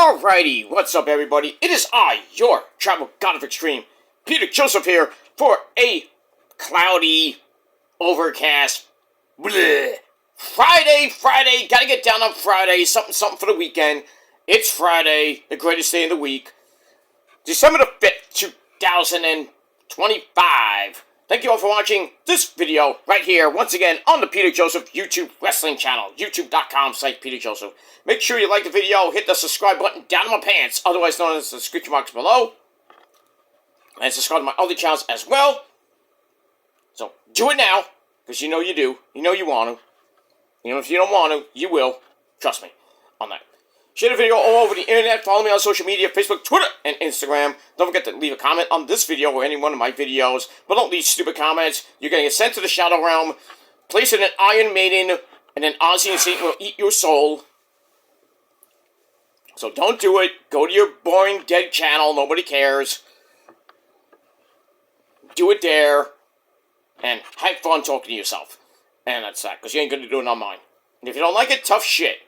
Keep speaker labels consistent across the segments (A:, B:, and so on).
A: Alrighty, what's up everybody? It is I, your Travel God of Extreme, Peter Joseph here for a cloudy, overcast, Friday, gotta get down on Friday, something for the weekend. It's Friday, the greatest day of the week, December the 5th, 2025. Thank you all for watching this video right here, once again, on the Peter Joseph YouTube Wrestling channel, youtube.com/Peter Joseph. Make sure you like the video, hit the subscribe button down in my pants, otherwise known as the screech marks below, and subscribe to my other channels as well. So, do it now, because you know you do, you know you want to. Even if you don't want to, you will. Trust me on that. Share the video all over the internet. Follow me on social media, Facebook, Twitter, and Instagram. Don't forget to leave a comment on this video or any one of my videos. But don't leave stupid comments. You're going to get sent to the Shadow Realm. Place in an Iron Maiden, and then Ozzy and Satan will eat your soul. So don't do it. Go to your boring, dead channel. Nobody cares. Do it there. And have fun talking to yourself. And that's that, because you ain't going to do it on mine. And if you don't like it, tough shit.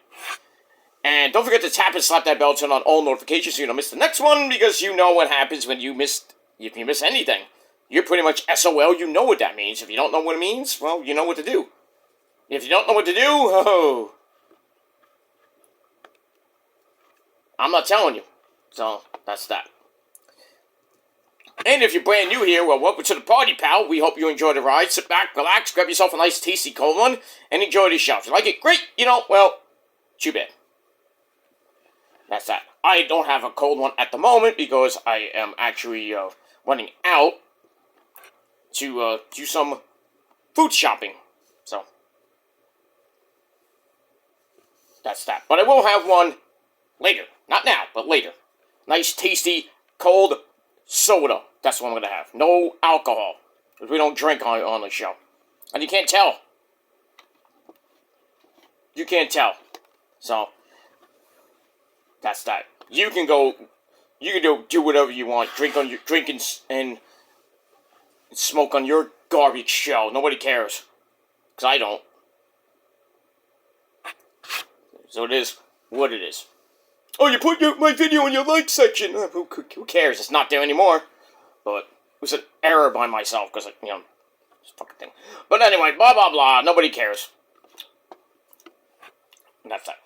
A: And don't forget to tap and slap that bell, turn on all notifications so you don't miss the next one, because you know what happens when you miss, if you miss anything. You're pretty much SOL, you know what that means. If you don't know what it means, well, you know what to do. If you don't know what to do, oh, I'm not telling you. So, that's that. And if you're brand new here, well, welcome to the party, pal. We hope you enjoy the ride. Sit back, relax, grab yourself a nice, tasty cold one, and enjoy the show. If you like it, great. You know, well, too bad. That's that. I don't have a cold one at the moment because I am actually running out to do some food shopping. So, that's that. But I will have one later. Not now, but later. Nice, tasty, cold soda. That's what I'm going to have. No alcohol. Because we don't drink on the show. And you can't tell. You can't tell. So, that's that. You can go, you can do whatever you want. Drink and smoke on your garbage show. Nobody cares. Because I don't. So it is what it is. Oh, you put my video in your like section. Who cares? It's not there anymore. But it was an error by myself because, you know, it's a fucking thing. But anyway, blah, blah, blah. Nobody cares. And that's that.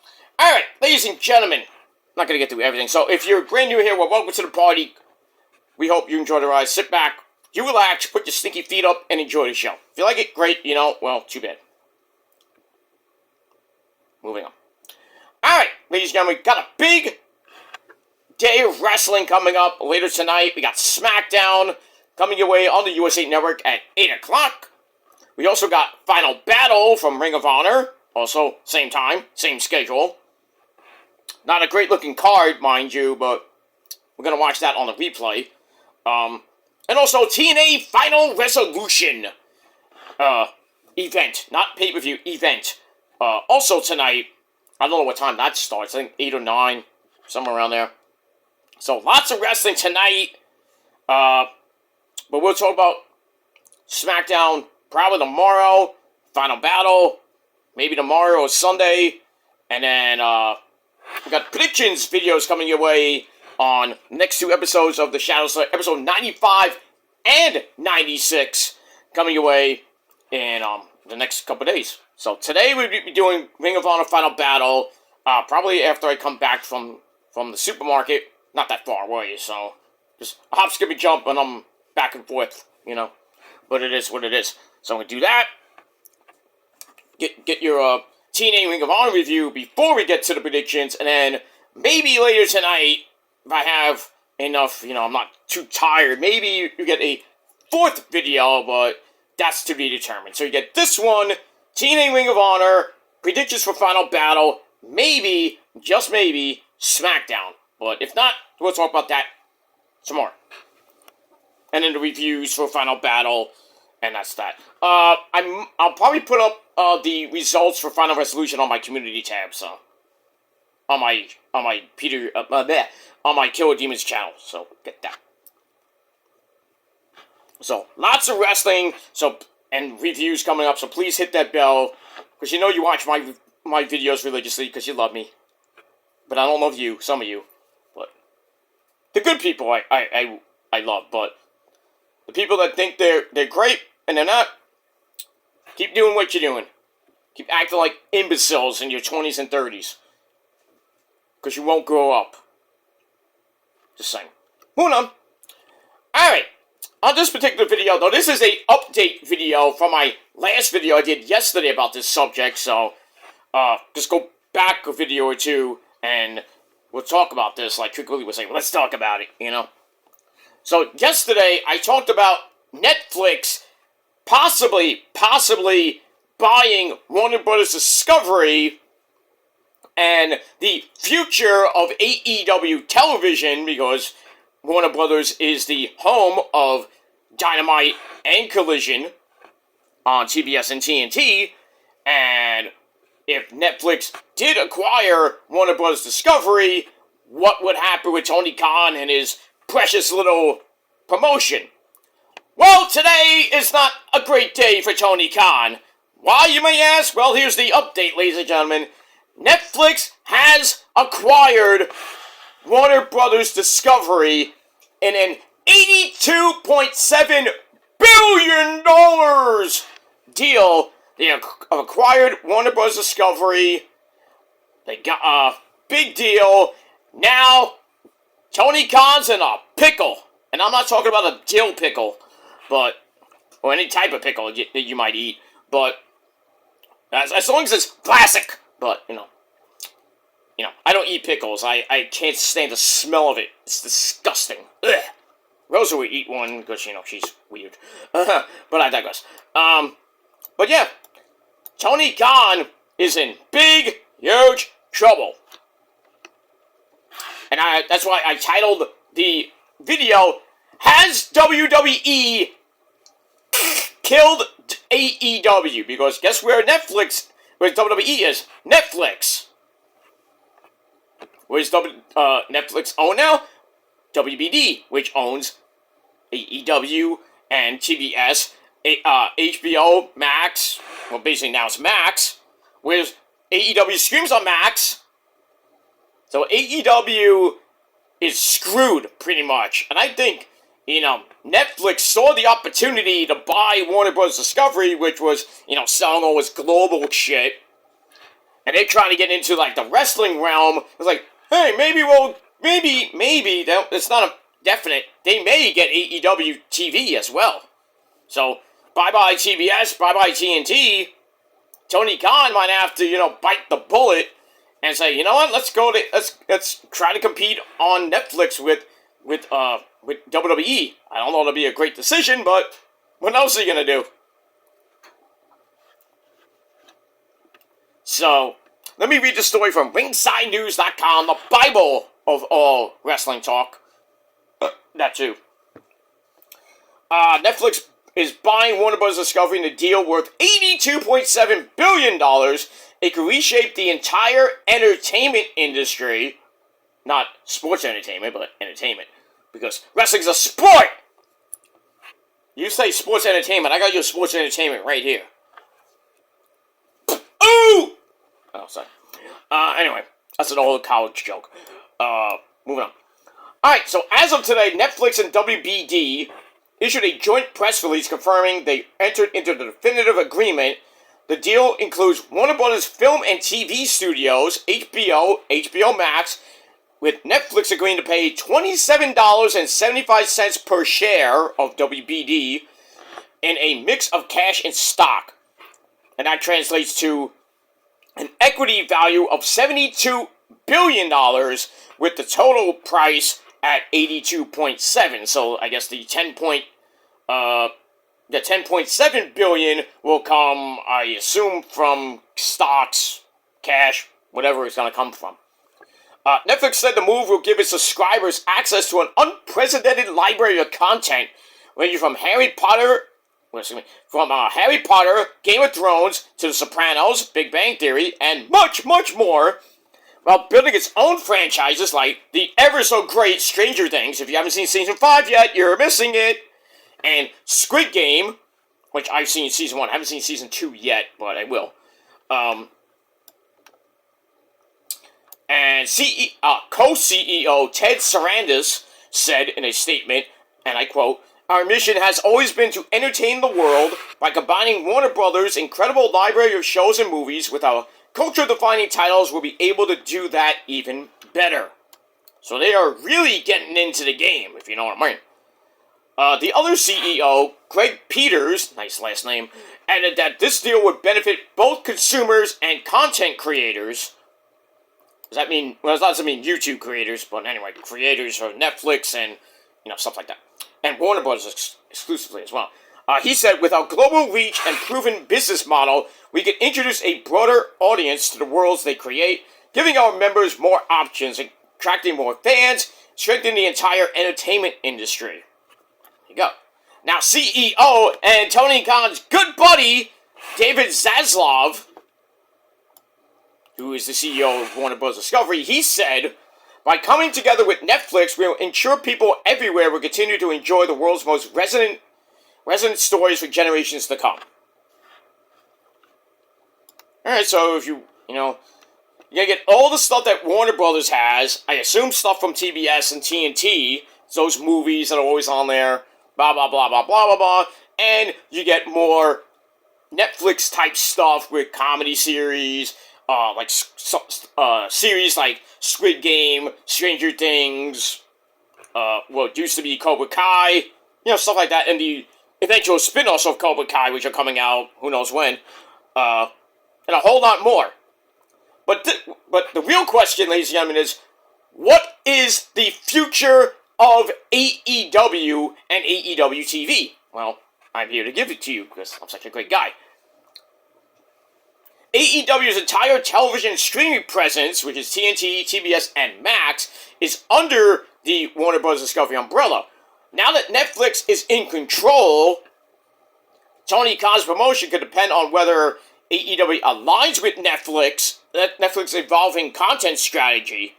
A: Alright, ladies and gentlemen. I'm not going to get through everything. So if you're brand new here, well, welcome to the party. We hope you enjoy the ride. Sit back, you relax, put your stinky feet up, and enjoy the show. If you like it, great. You know, well, too bad. Moving on. Alright, ladies and gentlemen, we got a big day of wrestling coming up later tonight. We got SmackDown coming your way on the USA Network at 8 o'clock. We also got Final Battle from Ring of Honor. Also, same time, same schedule. Not a great looking card, mind you, but we're going to watch that on the replay. And also TNA Final Resolution event. Not pay-per-view, event. Also tonight, I don't know what time that starts. I think 8 or 9, somewhere around there. So lots of wrestling tonight. But we'll talk about SmackDown probably tomorrow. Final Battle. Maybe tomorrow or Sunday. And then, we got predictions videos coming your way on next 2 episodes of The Shadow Slayer, episode 95 and 96, coming your way in the next couple days. So today we'll be doing Ring of Honor Final Battle, probably after I come back from the supermarket. Not that far away, so just a hop, skip, and jump, and I'm back and forth, you know. But it is what it is. So I'm going to do that. Get your TNA Ring of Honor review before we get to the predictions, and then maybe later tonight, if I have enough, you know, I'm not too tired, maybe you get a 4th video, but that's to be determined. So you get this one, TNA Ring of Honor, predictions for Final Battle, maybe, just maybe, SmackDown. But if not, we'll talk about that tomorrow. And then the reviews for Final Battle, and that's that. I'll probably put up the results for Final Resolution on my community tab, so on my Killer Demons channel, so get that. So lots of wrestling, and reviews coming up, so please hit that bell, because you know you watch my videos religiously because you love me, but I don't love you, some of you. the good people I love, but the people that think they're great and they're not, keep doing what you're doing. Keep acting like imbeciles in your 20s and 30s. Because you won't grow up. Just saying. Moving on. Alright. On this particular video, though, this is a update video from my last video I did yesterday about this subject, so just go back a video or two and we'll talk about this like quickly. We'll say, let's talk about it, you know? So, yesterday, I talked about Netflix possibly buying Warner Brothers Discovery and the future of AEW television, because Warner Brothers is the home of Dynamite and Collision on TBS and TNT, and if Netflix did acquire Warner Brothers Discovery, what would happen with Tony Khan and his precious little promotion? Well, today is not a great day for Tony Khan. Why, you may ask? Well, here's the update, ladies and gentlemen. Netflix has acquired Warner Brothers Discovery in an $82.7 billion deal. They have acquired Warner Bros. Discovery. They got a big deal. Now, Tony Khan's in a pickle. And I'm not talking about a dill pickle, or any type of pickle that you might eat. But, as long as it's classic. But, you know, I don't eat pickles. I can't stand the smell of it. It's disgusting. Ugh. Rosa would eat one because, she's weird. But I digress. But yeah, Tony Khan is in big, huge trouble. And that's why I titled the video, Has WWE Killed AEW? Because guess where WWE is? Netflix. Where's Netflix own now? WBD, which owns AEW and TBS, HBO Max. Well, basically now it's Max. Whereas AEW streams on Max. So AEW is screwed, pretty much. And I think, Netflix saw the opportunity to buy Warner Bros. Discovery, which was, selling all this global shit. And they're trying to get into, the wrestling realm. It's like, hey, maybe, it's not a definite, they may get AEW TV as well. So, bye-bye TBS, bye-bye TNT. Tony Khan might have to, bite the bullet and say, you know what, let's try to compete on Netflix with WWE. I don't know it'll be a great decision, but what else are you gonna do? So, let me read the story from RingsideNews.com, the Bible of all wrestling talk. That too. Netflix is buying Warner Bros. Discovery in a deal worth $82.7 billion. It could reshape the entire entertainment industry. Not sports entertainment, but entertainment. Because wrestling's a sport! You say sports entertainment, I got your sports entertainment right here. Ooh! Oh, sorry. Anyway, that's an old college joke. Moving on. Alright, so as of today, Netflix and WBD issued a joint press release confirming they entered into the definitive agreement. The deal includes Warner Brothers Film and TV Studios, HBO Max, with Netflix agreeing to pay $27.75 per share of WBD in a mix of cash and stock. And that translates to an equity value of $72 billion, with the total price at 82.7. So I guess the 10.7 billion will come, I assume, from stocks, cash, whatever it's going to come from. Netflix said the move will give its subscribers access to an unprecedented library of content, ranging from Harry Potter, Game of Thrones, to The Sopranos, Big Bang Theory, and much, much more, while building its own franchises like the ever-so-great Stranger Things. If you haven't seen Season 5 yet, you're missing it. And Squid Game, which I've seen Season 1. I haven't seen Season 2 yet, but I will. And co-CEO Ted Sarandos said in a statement, and I quote, "Our mission has always been to entertain the world by combining Warner Brothers' incredible library of shows and movies with our culture-defining titles. We'll be able to do that even better." So they are really getting into the game, if you know what I mean. The other CEO, Greg Peters, nice last name, added that this deal would benefit both consumers and content creators. Does that mean, well, it doesn't mean YouTube creators, but anyway, creators for Netflix and, stuff like that. And Warner Bros. Exclusively as well. He said, "With our global reach and proven business model, we can introduce a broader audience to the worlds they create, giving our members more options, attracting more fans, strengthening the entire entertainment industry." There you go. Now, CEO and Tony Khan's good buddy, David Zaslav, who is the CEO of Warner Bros. Discovery, he said, "By coming together with Netflix, we will ensure people everywhere will continue to enjoy the world's most resonant stories for generations to come." Alright, so if you're gonna get all the stuff that Warner Brothers has, I assume stuff from TBS and TNT, those movies that are always on there, blah, blah, blah, blah, blah, blah, blah, and you get more Netflix-type stuff with comedy series, like series like Squid Game, Stranger Things, what used to be Cobra Kai, stuff like that, and the eventual spin-offs of Cobra Kai, which are coming out, who knows when, and a whole lot more. But the real question, ladies and gentlemen, is what is the future of AEW and AEW TV? Well, I'm here to give it to you because I'm such a great guy. AEW's entire television streaming presence, which is TNT, TBS, and Max, is under the Warner Bros. Discovery umbrella. Now that Netflix is in control, Tony Khan's promotion could depend on whether AEW aligns with Netflix's evolving content strategy.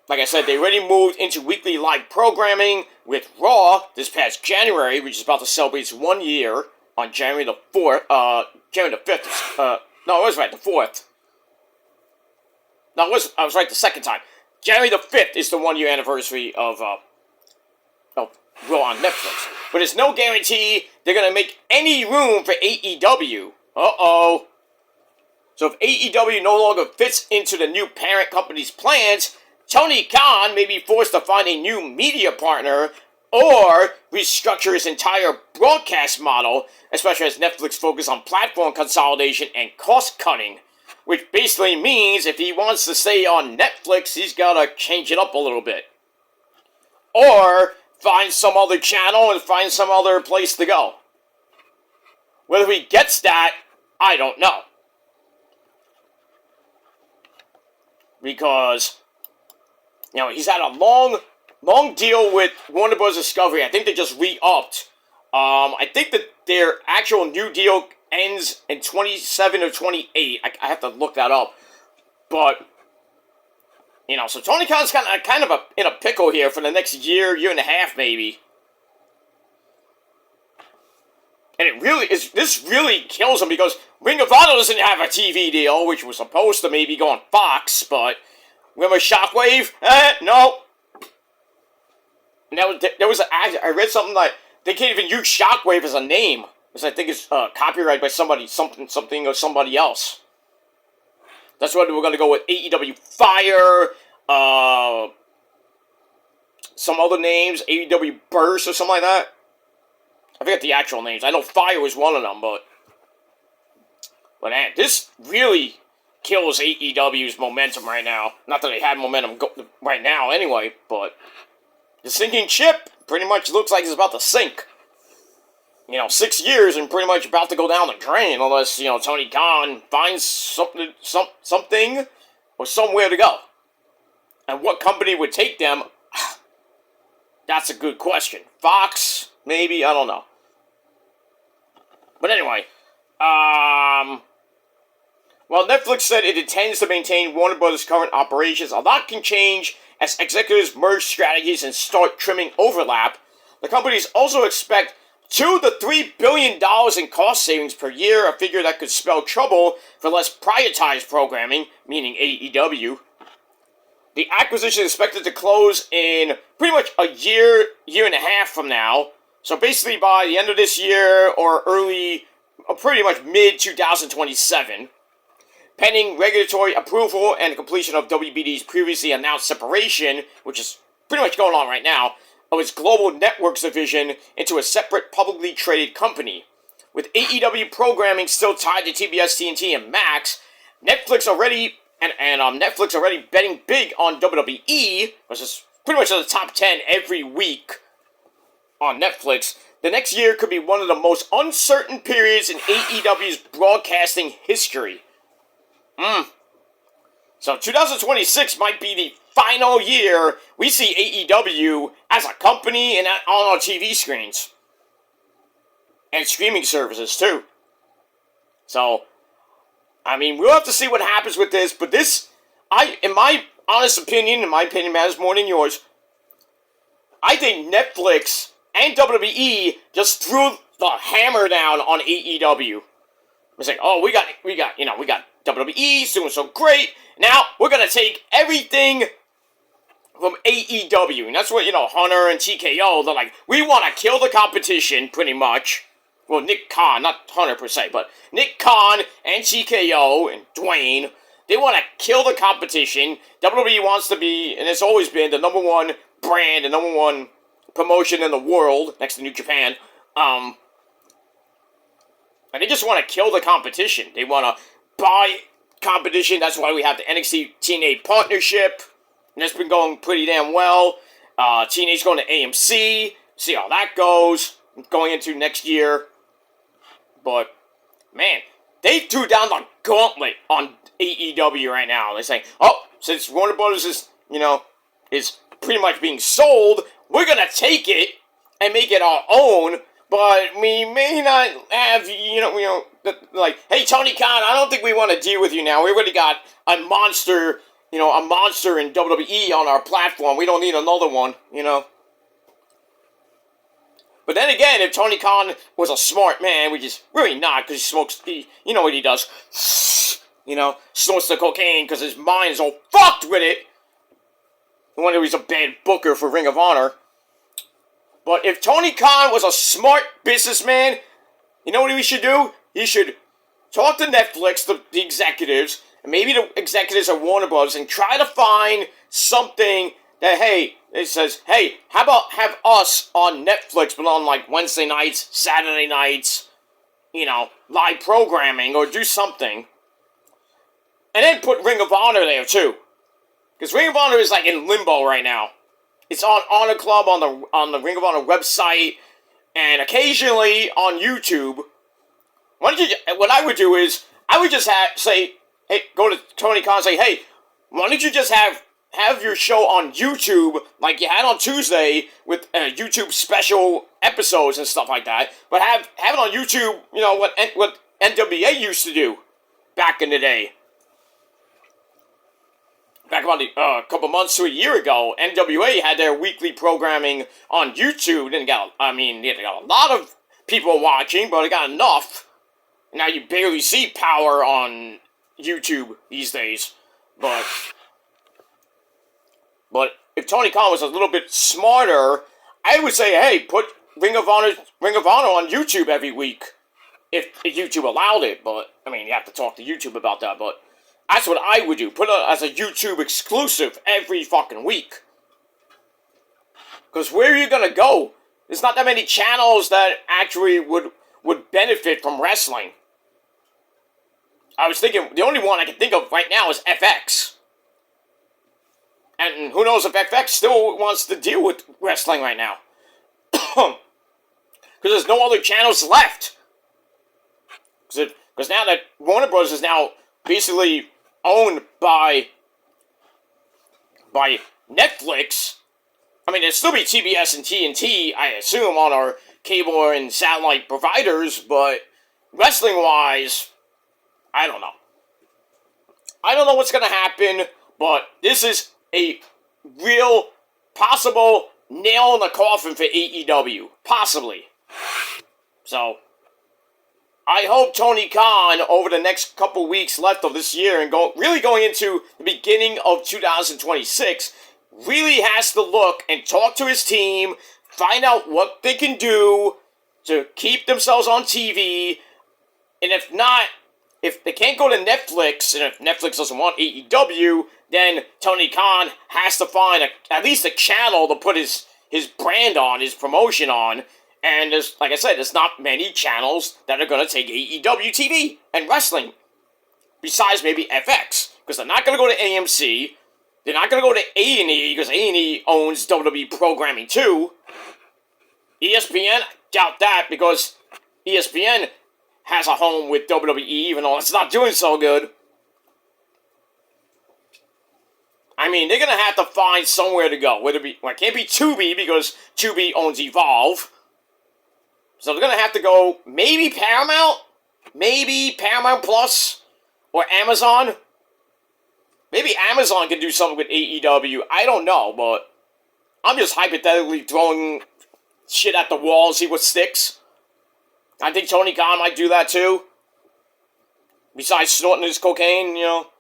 A: Like I said, they already moved into weekly live programming with Raw this past January, which is about to celebrate 1 year on January the 4th, January the 5th, no, I was right, the 4th. No, I was right the second time. January the 5th is the 1 year anniversary of Raw on Netflix. But there's no guarantee they're going to make any room for AEW. Uh-oh. So if AEW no longer fits into the new parent company's plans, Tony Khan may be forced to find a new media partner or restructure his entire broadcast model, especially as Netflix focuses on platform consolidation and cost-cutting, which basically means if he wants to stay on Netflix, he's got to change it up a little bit. Or find some other channel and find some other place to go. Whether he gets that, I don't know. Because, he's had a long deal with Warner Bros. Discovery. I think they just re-upped. I think that their actual new deal ends in 27 or 28. I have to look that up. But, so Tony Khan's kind of in a pickle here for the next year and a half, maybe. And this really kills him because Ring of Honor doesn't have a TV deal, which was supposed to maybe go on Fox, but remember Shockwave? No. And I read something like they can't even use Shockwave as a name, because I think it's copyrighted by something or somebody else. That's why we're going to go with AEW Fire, some other names, AEW Burst or something like that. I forget the actual names. I know Fire was one of them, but man, this really kills AEW's momentum right now. Not that they had momentum right now anyway, but the sinking ship pretty much looks like it's about to sink. 6 years and pretty much about to go down the drain unless, Tony Khan finds something or somewhere to go. And what company would take them? That's a good question. Fox? Maybe? I don't know. But anyway, while Netflix said it intends to maintain Warner Bros.' current operations, a lot can change as executives merge strategies and start trimming overlap. The companies also expect $2 to $3 billion in cost savings per year, a figure that could spell trouble for less prioritized programming, meaning AEW. The acquisition is expected to close in pretty much a year and a half from now. So basically by the end of this year or pretty much mid-2027. Pending regulatory approval and completion of WBD's previously announced separation, which is pretty much going on right now, of its global networks division into a separate publicly traded company. With AEW programming still tied to TBS, TNT, and Max, Netflix already betting big on WWE, which is pretty much in the top 10 every week on Netflix. The next year could be one of the most uncertain periods in AEW's broadcasting history. So 2026 might be the final year we see AEW as a company and on our TV screens. And streaming services, too. So, I mean, we'll have to see what happens with this, but in my honest opinion, matters more than yours, I think Netflix and WWE just threw the hammer down on AEW. It's like, oh, we got WWE doing so great. Now we're gonna take everything from AEW, and that's what Hunter and TKO. They're like, we want to kill the competition, pretty much. Well, Nick Khan, not Hunter per se, but Nick Khan and TKO and Dwayne. They want to kill the competition. WWE wants to be, and it's always been, the number one brand, the number one promotion in the world, next to New Japan. And they just want to kill the competition. They want to buy competition. That's why we have the NXT TNA partnership. And it's been going pretty damn well. TNA's going to AMC. See how that goes. Going into next year. But, man, they threw down the gauntlet on AEW right now. They're saying, oh, since Warner Brothers is pretty much being sold, we're going to take it and make it our own. But we may not have, like, hey, Tony Khan, I don't think we want to deal with you now. We already got a monster in WWE on our platform. We don't need another one, But then again, if Tony Khan was a smart man, which is really not, because he smokes, you know what he does, snorts the cocaine because his mind is all fucked with it. No wonder he's a bad booker for Ring of Honor. But if Tony Khan was a smart businessman, you know what he should do? He should talk to Netflix, the executives, and maybe the executives of Warner Bros. And try to find something that, hey, it says, hey, how about have us on Netflix, but on like Wednesday nights, Saturday nights, live programming, or do something. And then put Ring of Honor there too. Because Ring of Honor is like in limbo right now. It's on Honor Club on the Ring of Honor website, and occasionally on YouTube. What I would do is, I would just say, hey, go to Tony Khan and say, hey, why don't you just have your show on YouTube, like you had on Tuesday, with YouTube special episodes and stuff like that, but have it on YouTube, what NWA used to do back in the day. Back about a couple months to a year ago, NWA had their weekly programming on YouTube. They got a lot of people watching, but it got enough. Now you barely see Power on YouTube these days. But if Tony Khan was a little bit smarter, I would say, hey, put Ring of Honor on YouTube every week. If YouTube allowed it, but, you have to talk to YouTube about that, but that's what I would do. Put it as a YouTube exclusive every fucking week. Because where are you going to go? There's not that many channels that actually would benefit from wrestling. I was thinking, the only one I can think of right now is FX. And who knows if FX still wants to deal with wrestling right now. Because there's no other channels left. Because now that Warner Bros. Is now basically owned by Netflix, there'd still be TBS and TNT, I assume, on our cable and satellite providers, but wrestling-wise, I don't know. I don't know what's going to happen, but this is a real possible nail in the coffin for AEW. Possibly. So, I hope Tony Khan, over the next couple weeks left of this year and really going into the beginning of 2026, really has to look and talk to his team, find out what they can do to keep themselves on TV, and if not, if they can't go to Netflix, and if Netflix doesn't want AEW, then Tony Khan has to find at least a channel to put his brand on, his promotion on. And there's, like I said, there's not many channels that are going to take AEW TV and wrestling. Besides maybe FX. Because they're not going to go to AMC. They're not going to go to A&E, because A&E owns WWE programming too. ESPN, doubt that, because ESPN has a home with WWE, even though it's not doing so good. I mean, they're going to have to find somewhere to go. Whether it be, well, it can't be Tubi, because Tubi owns Evolve. So they're going to have to go, maybe Paramount Plus, or Amazon. Maybe Amazon can do something with AEW. I don't know, but I'm just hypothetically throwing shit at the wall and see what sticks. I think Tony Khan might do that too. Besides snorting his cocaine, you know.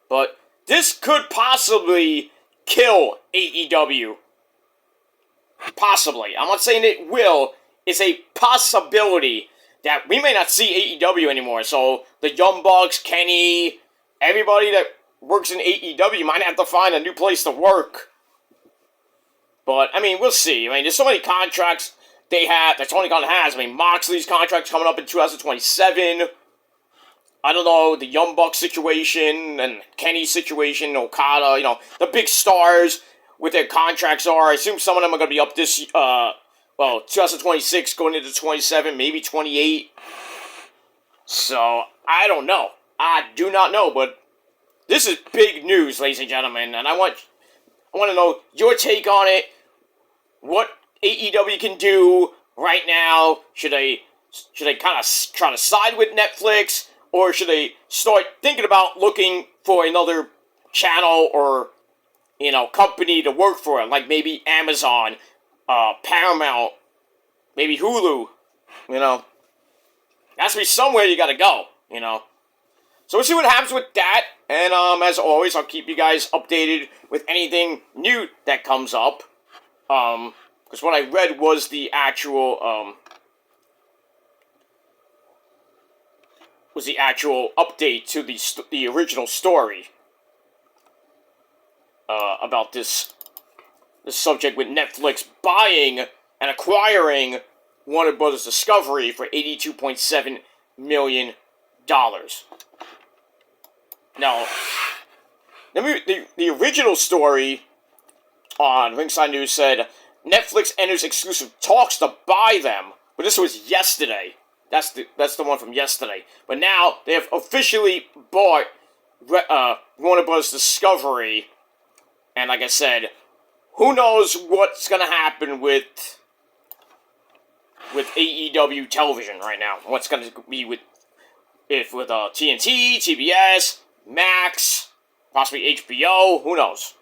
A: But this could possibly kill AEW. Possibly. I'm not saying it will. It's a possibility that we may not see AEW anymore. So the Young Bucks, Kenny, everybody that works in AEW might have to find a new place to work. But, I mean, we'll see. I mean, there's so many contracts they have that Tony Khan has. I mean, Moxley's contract's coming up in 2027. I don't know, the Young Bucks situation and Kenny's situation, Okada, you know, the big stars with their contracts are. I assume some of them are going to be up this, 2026 going into 27, maybe 28. So, I don't know. I do not know, but this is big news, ladies and gentlemen, and I want to know your take on it. What AEW can do right now? Should they kind of try to side with Netflix, or should they start thinking about looking for another channel or, you know, company to work for, like maybe Amazon, Paramount, maybe Hulu, you know. Has to be somewhere you gotta go, you know. So we'll see what happens with that, and as always, I'll keep you guys updated with anything new that comes up. Because what I read was the actual, update to the original story. About this subject with Netflix buying and acquiring Warner Brothers Discovery for $82.7 million. Now, the original story on Ringside News said Netflix enters exclusive talks to buy them, but this was yesterday. That's the one from yesterday. But now they have officially bought Warner Bros. Discovery, and like I said, who knows what's gonna happen with AEW television right now? What's gonna be with TNT, TBS, Max, possibly HBO? Who knows?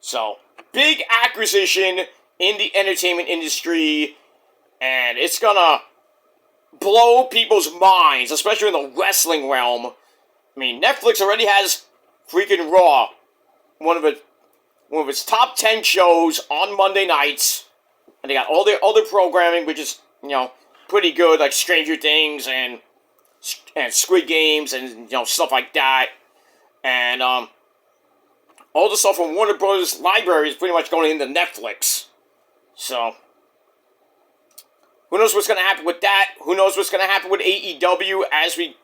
A: So big acquisition in the entertainment industry, and it's gonna blow people's minds, especially in the wrestling realm. I mean, Netflix already has freaking Raw, one of its top 10 shows on Monday nights, and they got all their other programming, which is, you know, pretty good, like Stranger Things and Squid Games and, you know, stuff like that, and all the stuff from Warner Bros. Library is pretty much going into Netflix. So who knows what's going to happen with that? Who knows what's going to happen with AEW as we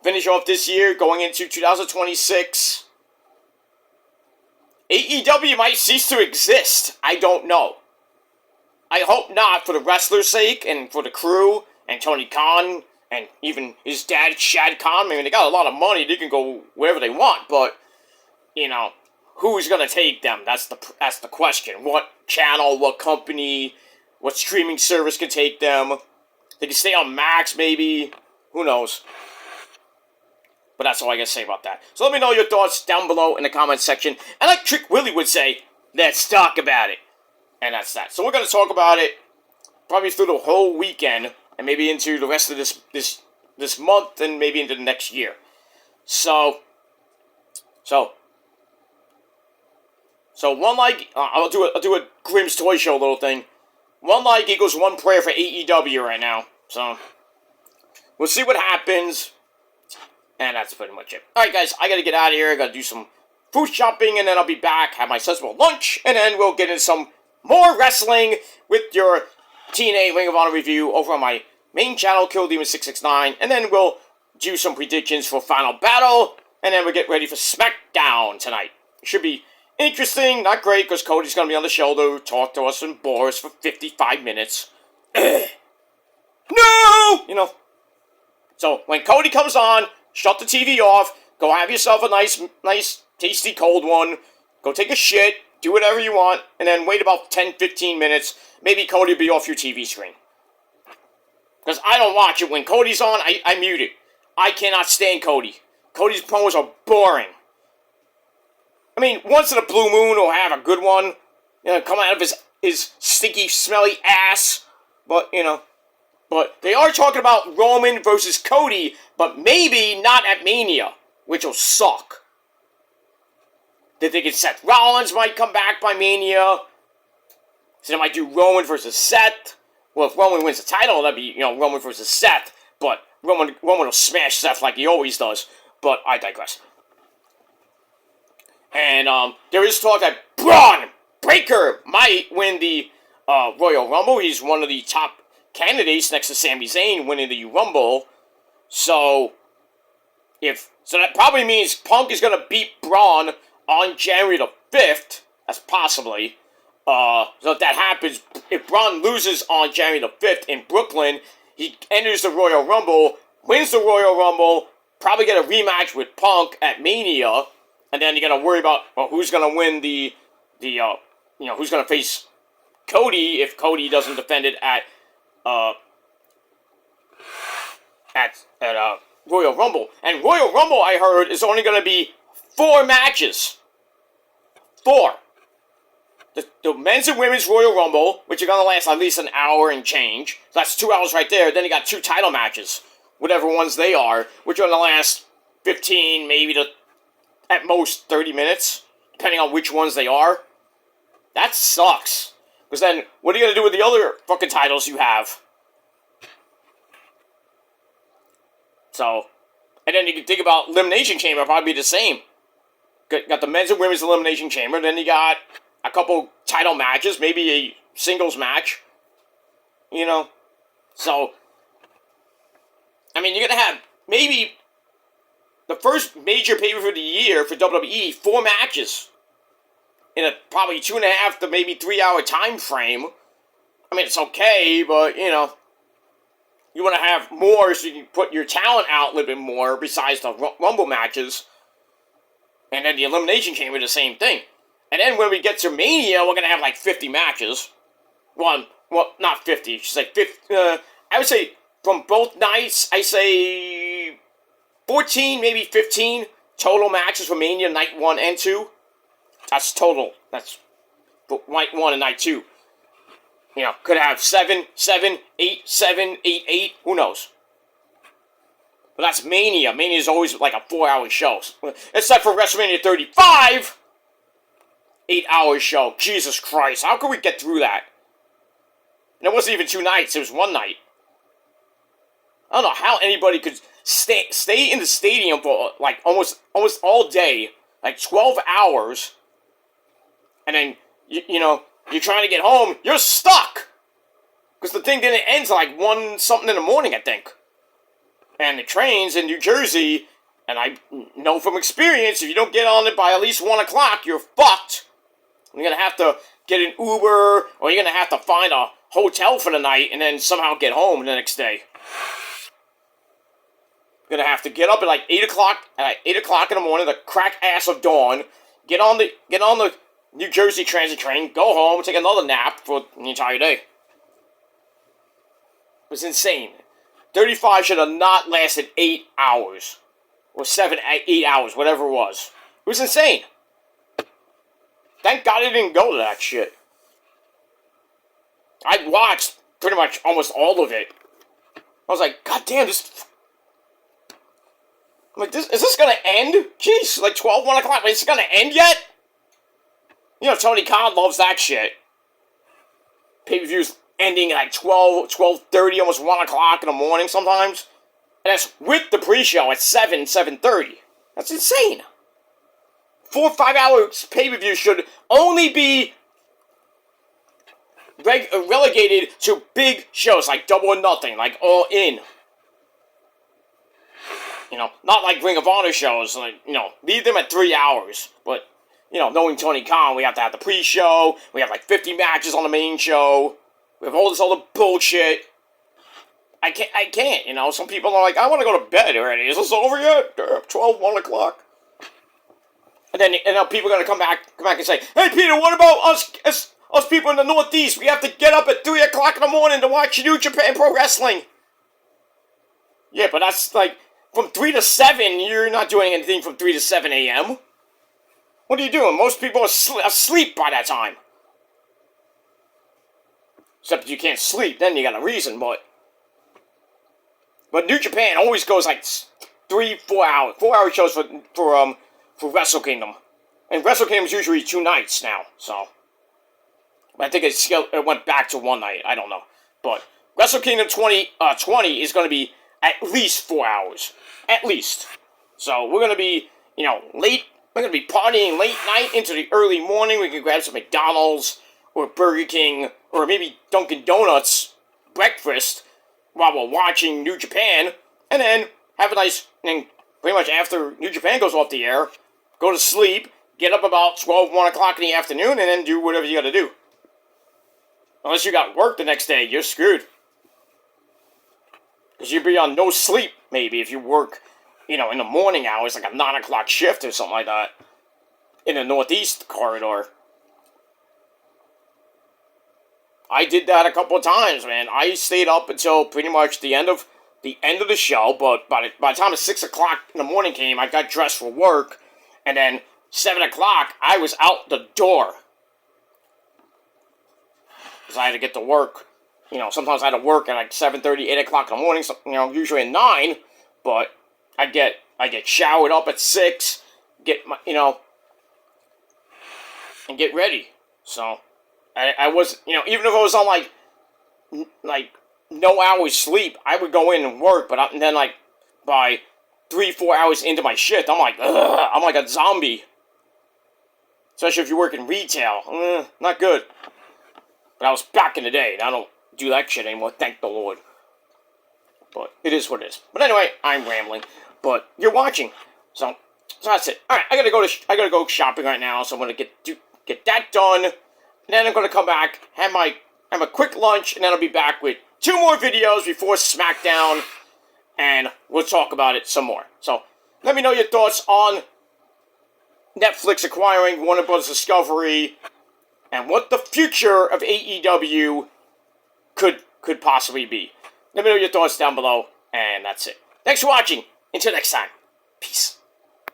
A: finish off this year, going into 2026? AEW might cease to exist. I don't know. I hope not, for the wrestlers' sake, and for the crew, and Tony Khan, and even his dad, Shad Khan. I mean, they got a lot of money. They can go wherever they want, but, you know, who's going to take them? That's the question. What channel, what company, what streaming service can take them? They can stay on Max, maybe. Who knows? But that's all I got to say about that. So let me know your thoughts down below in the comments section. And like Trick Willie would say, let's talk about it. And that's that. So we're going to talk about it probably through the whole weekend. And and maybe into the rest of this month, and maybe into the next year. So one like I'll do a Grimm's Toy Show little thing. One like equals one prayer for AEW right now. So we'll see what happens. And that's pretty much it. Alright guys, I gotta get out of here. I gotta do some food shopping, and then I'll be back, have my sensible lunch, and then we'll get into some more wrestling with your TNA Ring of Honor review over on my main channel, KillDemon669, and then we'll do some predictions for Final Battle, and then we'll get ready for SmackDown tonight. It should be interesting, not great, because Cody's gonna be on the show to talk to us and bore us for 55 minutes. No! You know. So, when Cody comes on, shut the TV off, go have yourself a nice, tasty cold one, go take a shit, do whatever you want, and then wait about 10-15 minutes, maybe Cody will be off your TV screen. Because I don't watch it. When Cody's on, I mute it. I cannot stand Cody. Cody's promos are boring. I mean, once in a blue moon he'll have a good one, you know, come out of his stinky, smelly ass, but, you know. But they are talking about Roman versus Cody, but maybe not at Mania, which will suck. They think Seth Rollins might come back by Mania. So they might do Roman versus Seth. Well, if Roman wins the title, that'd be, you know, Roman versus Seth. But Roman will smash Seth like he always does. But I digress. And there is talk that Braun Breaker might win the Royal Rumble. He's one of the top candidates next to Sami Zayn winning the Rumble. So that probably means Punk is going to beat Braun on January the 5th. That's possibly. So if that happens, if Braun loses on January the 5th in Brooklyn, he enters the Royal Rumble, wins the Royal Rumble, probably get a rematch with Punk at Mania, and then you're going to worry about who's going to win who's going to face Cody if Cody doesn't defend it at Royal Rumble. And Royal Rumble, I heard, is only going to be 4 matches. 4. The men's and women's Royal Rumble, which are going to last at least an hour and change. So that's 2 hours right there. Then you got 2 title matches, whatever ones they are, which are going to last 15, maybe at most 30 minutes, depending on which ones they are. That sucks. Because then, what are you going to do with the other fucking titles you have? So, and then you can think about Elimination Chamber, probably be the same. Got the men's and women's Elimination Chamber, then you got a couple title matches, maybe a singles match. You know? So, I mean, you're going to have maybe the first major pay-per-view of the year for WWE, 4 matches. In a probably 2.5 to maybe 3 hour time frame. I mean, it's okay, but, you know, you want to have more so you can put your talent out a little bit more besides the Rumble matches. And then the Elimination Chamber, the same thing. And then when we get to Mania, we're going to have like 50 matches. Well, not 50, just like 50. I would say from both nights, I say 14, maybe 15 total matches for Mania, night 1 and 2. That's total. That's night 1 and night 2. You know, could have 7, 8, 8. Who knows? But that's Mania. Mania is always like a 4-hour show. Except for WrestleMania 35. 8-hour show. Jesus Christ. How could we get through that? And it wasn't even 2 nights. It was 1 night. I don't know how anybody could stay in the stadium for like almost all day. Like 12 hours. And then, you know, you're trying to get home, you're stuck! Because the thing didn't end till like 1 something in the morning, I think. And the trains in New Jersey, and I know from experience, if you don't get on it by at least 1 o'clock, you're fucked. You're going to have to get an Uber, or you're going to have to find a hotel for the night, and then somehow get home the next day. You're going to have to get up at like 8 o'clock, in the morning, the crack ass of dawn, get on the New Jersey Transit train, go home, take another nap for the entire day. It was insane. 35 should have not lasted 8 hours. Or 7, 8 hours, whatever it was. It was insane. Thank God I didn't go to that shit. I watched pretty much almost all of it. I was like, God damn, this. I'm like, is this gonna end? Jeez, like 12, 1 o'clock. Is it gonna end yet? You know, Tony Khan loves that shit. Pay-per-views ending at like 12, 12:30, almost 1 o'clock in the morning sometimes. And that's with the pre-show at 7, 7:30. That's insane. 4 or 5 hours pay-per-view should only be relegated to big shows like Double or Nothing, like All In. You know, not like Ring of Honor shows, like, you know, leave them at 3 hours. But, you know, knowing Tony Khan, we have to have the pre-show, we have like 50 matches on the main show, we have all this other bullshit. I can't, you know, some people are like, I want to go to bed already, is this over yet? 12, 1 o'clock. And then people are going to come back and say, hey Peter, what about us people in the Northeast? We have to get up at 3 o'clock in the morning to watch New Japan Pro Wrestling. Yeah, but that's like, from 3 to 7, you're not doing anything from 3 to 7 a.m. What are you doing? Most people are asleep by that time. Except if you can't sleep, then you got a reason, but New Japan always goes like 3, 4 hours. 4-hour shows for Wrestle Kingdom. And Wrestle Kingdom's usually 2 nights now, so. I think it went back to 1 night, I don't know. But Wrestle Kingdom 20 is going to be at least 4 hours. At least. So we're going to be, you know, late. We're going to be partying late night into the early morning. We can grab some McDonald's or Burger King or maybe Dunkin' Donuts breakfast while we're watching New Japan. And then have a nice, and pretty much after New Japan goes off the air, go to sleep, get up about 12, 1 o'clock in the afternoon, and then do whatever you got to do. Unless you got work the next day, you're screwed. Because you'd be on no sleep, maybe, if you work, you know, in the morning hours, like a 9 o'clock shift or something like that. In the Northeast corridor. I did that a couple of times, man. I stayed up until pretty much the end of the show, but by the time 6 o'clock in the morning came, I got dressed for work, and then 7 o'clock, I was out the door. Because I had to get to work. You know, sometimes I had to work at like 7:30, 8 o'clock in the morning, so, you know, usually at 9, but I get showered up at 6, get my, you know, and get ready. So, I was, you know, even if I was on like no hours sleep, I would go in and work, but then like by 3, 4 hours into my shift, I'm like, ugh, I'm like a zombie. Especially if you work in retail, not good. But I was back in the day, and I don't do that shit anymore, thank the Lord. But it is what it is. But anyway, I'm rambling. But you're watching, so that's it. All right, I gotta go shopping right now, so I'm gonna get that done. And then I'm gonna come back, have a quick lunch, and then I'll be back with 2 more videos before SmackDown, and we'll talk about it some more. So let me know your thoughts on Netflix acquiring Warner Bros. Discovery, and what the future of AEW could possibly be. Let me know your thoughts down below, and that's it. Thanks for watching. Until next time. Peace.